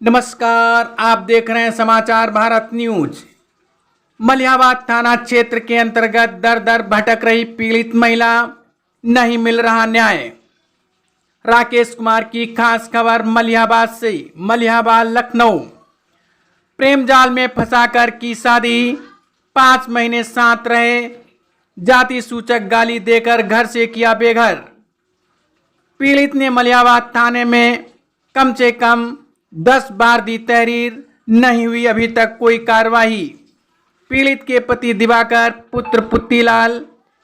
नमस्कार, आप देख रहे हैं समाचार भारत न्यूज। मलिहाबाद थाना क्षेत्र के अंतर्गत दर दर भटक रही पीड़ित महिला, नहीं मिल रहा न्याय। राकेश कुमार की खास खबर मलिहाबाद से। मलिहाबाद लखनऊ प्रेम जाल में फंसाकर की शादी, 5 महीने साथ रहे, जाति सूचक गाली देकर घर से किया बेघर। पीड़ित ने मलिहाबाद थाने में कम से कम 10 बार दी तहरीर, नहीं हुई अभी तक कोई कार्रवाई। पीड़ित के पति दिवाकर पुत्र पुत्तीलाल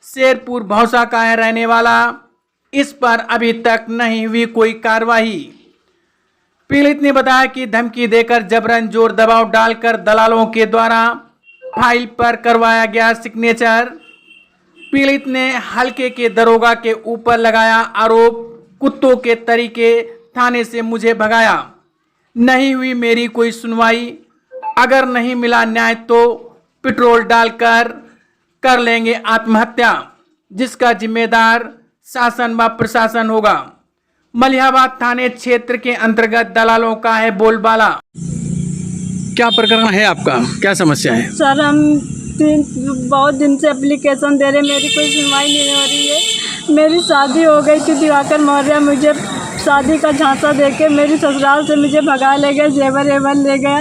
शेरपुर भौसा का है रहने वाला, इस पर अभी तक नहीं हुई कोई कार्रवाई। पीड़ित ने बताया कि धमकी देकर जबरन जोर दबाव डालकर दलालों के द्वारा फाइल पर करवाया गया सिग्नेचर। पीड़ित ने हल्के के दरोगा के ऊपर लगाया आरोप, कुत्तों के तरीके थाने से मुझे भगाया, नहीं हुई मेरी कोई सुनवाई, अगर नहीं मिला न्याय तो पेट्रोल डालकर कर लेंगे आत्महत्या, जिसका जिम्मेदार शासन व प्रशासन होगा। मलिहाबाद थाने क्षेत्र के अंतर्गत दलालों का है बोलबाला। क्या प्रकरण है आपका, क्या समस्या है? सर, हम बहुत दिन से एप्लीकेशन दे रहे, मेरी कोई सुनवाई नहीं हो रही है। मेरी शादी हो गई थी, दिवाकर मौर्य मुझे शादी का झांसा देके मेरी ससुराल से मुझे भगा ले गया, जेवर एवर ले गया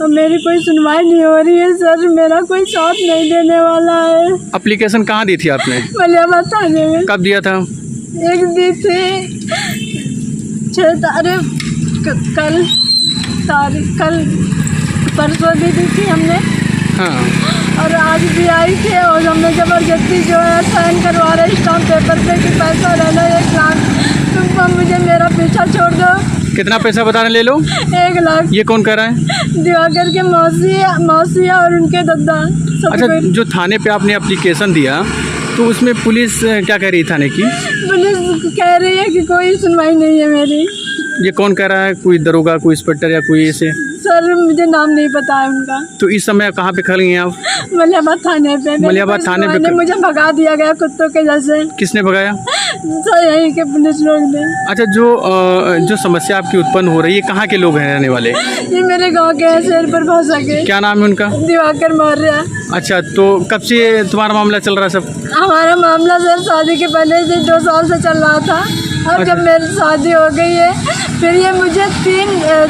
और मेरी कोई सुनवाई नहीं हो रही है। सर, मेरा कोई साथ नहीं देने वाला है। एप्लीकेशन कहाँ दी थी आपने? मलिहाबाद थाने में। कब दिया था? एक दी थी 6 तारीख, कल परसों भी दी थी हमने। हाँ। और आज भी आई थी और हमने ज़बरदस्ती जो है साइन करवा रहे स्टाम्प पेपर पे कि पैसा ले लो 1 लाख, तुम मुझे मेरा पीछा छोड़ दो। कितना पैसा बता रहे ले लो? 1 लाख। ये कौन कह रहा है? दिवाकर के मौसी और उनके दादा। अच्छा, जो थाने पे आपने एप्लीकेशन दिया तो उसमें पुलिस क्या कह रही है थाने की? पुलिस कह रही है कि कोई सुनवाई नहीं है मेरी। ये कौन कह रहा है? कोई दरोगा, कोई इंस्पेक्टर या कोई ऐसे? सर, मुझे नाम नहीं पता है उनका। तो इस समय कहाँ पे खड़ी हैं आप? मलिहाबाद थाने पे। मलिहाबाद थाने पे मुझे भगा दिया गया कुत्तों के जैसे। किसने भगाया? सर, यहीं के पुलिस लोग ने। अच्छा, जो समस्या आपकी उत्पन्न हो रही है, कहाँ के लोग हैं रहने वाले? ये मेरे गांव के हैं, शेरपुर भौसा के। क्या नाम है उनका? दिवाकर मौर्य। अच्छा, तो कब से तुम्हारा मामला चल रहा है सब? हमारा मामला सर शादी के पहले से 2 साल से चल रहा था। अब जब मेरी शादी हो गई है, फिर ये मुझे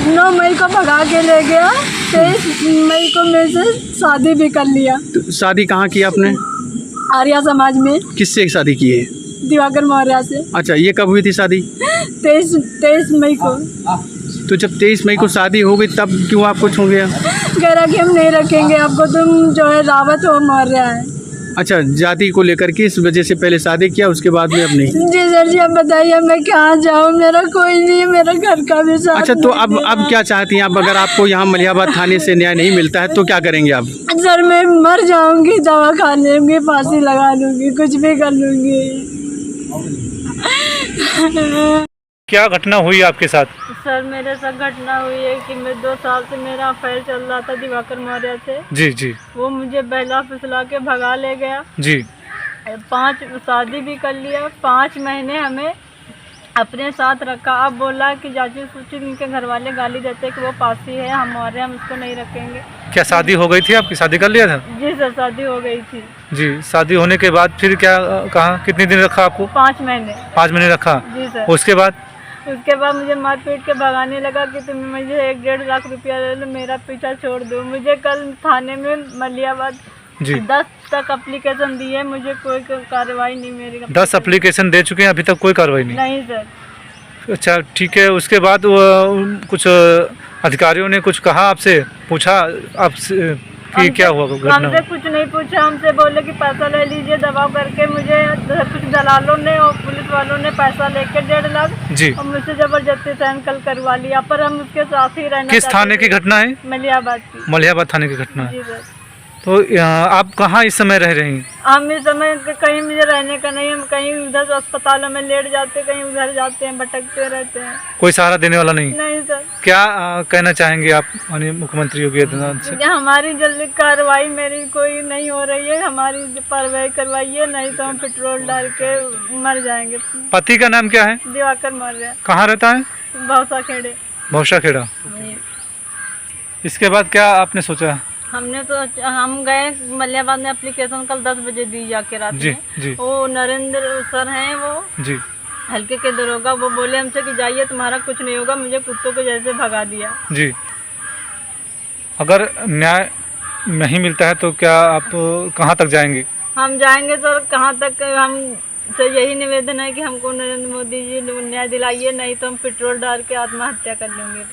9 मई को भगा के ले गया, 23 मई को मेरे से शादी भी कर लिया। तो शादी कहाँ की आपने? आर्या समाज में। किससे शादी की है? दिवाकर मौर्य से। अच्छा, ये कब हुई थी शादी? 23 मई को। तो जब 23 मई को शादी हो गई तब क्यों आपको छोड़ गया? कह रहा कि हम नहीं रखेंगे आपको, तुम जो है रावत हो मौर्य है। अच्छा, जाति को लेकर के इस वजह से पहले शादी किया, उसके बाद में अब नहीं? जी सर जी, अब बताइए मैं कहाँ जाऊँ, मेरा कोई नहीं है, मेरा घर का भी साथ। अच्छा, तो अब क्या चाहती हैं आप? अगर आपको यहाँ मलिहाबाद थाने से न्याय नहीं मिलता है तो क्या करेंगे आप? सर, मैं मर जाऊंगी, दवा खा लूँगी, फांसी लगा लूँगी, कुछ भी कर लूँगी। क्या घटना हुई आपके साथ? सर, मेरे साथ घटना हुई है कि मैं 2 साल से मेरा अफेयर चल रहा था दिवाकर मौर्य से। जी जी। वो मुझे बहला फुसला के भगा ले गया जी। 5 शादी भी कर लिया, 5 महीने हमें अपने साथ रखा। अब बोला कि जाति सूची, उनके घर वाले गाली देते कि वो पासी है, हम मौर्य, हम उसको नहीं रखेंगे। क्या शादी हो गई थी आपकी? शादी कर लिया था? जी सर, शादी हो गई थी। जी। शादी होने के बाद फिर क्या कहा? कितने दिन रखा आपको? 5 महीने। 5 महीने रखा। जी सर। उसके बाद मुझे मार पीट के भगाने लगा कि तुम मुझे 1-1.5 लाख रुपया ले लो, मेरा पीछा छोड़ दो। मुझे कल थाने में मलिहाबाद 10 तक एप्लीकेशन दी है, मुझे कोई कार्रवाई नहीं मेरी। 10 एप्लीकेशन दे चुके हैं, अभी तक कोई कार्रवाई नहीं? नहीं सर। अच्छा, ठीक है। उसके बाद कुछ अधिकारियों ने कुछ कहा आपसे, पूछा आपसे कि क्या हुआ घटना? हमसे कुछ नहीं पूछा, हमसे बोले कि पैसा ले लीजिए दबाव करके। मुझे कुछ दलालों ने और पुलिस वालों ने पैसा लेके 1.5 लाख जी और मुझसे जबरदस्ती साइन कल करवा लिया, पर हम उसके साथ ही रहना। किस थाने की घटना है? मलिहाबाद की। मलिहाबाद थाने की घटना है। जी सर। तो आप कहाँ इस समय रह रही हैं? हम इस समय कहीं मुझे रहने का नहीं, हम कहीं उधर अस्पतालों में लेट जाते, कहीं उधर जाते हैं, भटकते रहते हैं। कोई सहारा देने वाला नहीं? नहीं सर। क्या कहना चाहेंगे आप माननीय मुख्यमंत्री योगी आदित्यनाथ से? हमारी जल्दी कार्रवाई मेरी कोई नहीं हो रही है, हमारी कार्रवाई करवाइए, नहीं तो हम पेट्रोल डाल के मर जाएंगे। पति का नाम क्या है? दिवाकर मौर्य। कहाँ रहता है? भौसा खेड़े। भौसा खेड़ा। इसके बाद क्या आपने सोचा? हमने तो हम गए मलियाबाद में, एप्लीकेशन कल 10 बजे दी जाके रात जी में। जी वो नरेंद्र सर हैं, वो जी हल्के के दरोगा, वो बोले हमसे कि जाइए तुम्हारा कुछ नहीं होगा। मुझे कुत्तों को जैसे भगा दिया। जी। अगर न्याय नहीं मिलता है तो क्या आप कहाँ तक जाएंगे? हम जाएंगे सर कहाँ तक, हम तो यही निवेदन है कि हमको नरेंद्र मोदी जी न्याय दिलाइए, नहीं तो हम पेट्रोल डाल के आत्महत्या कर लेंगे।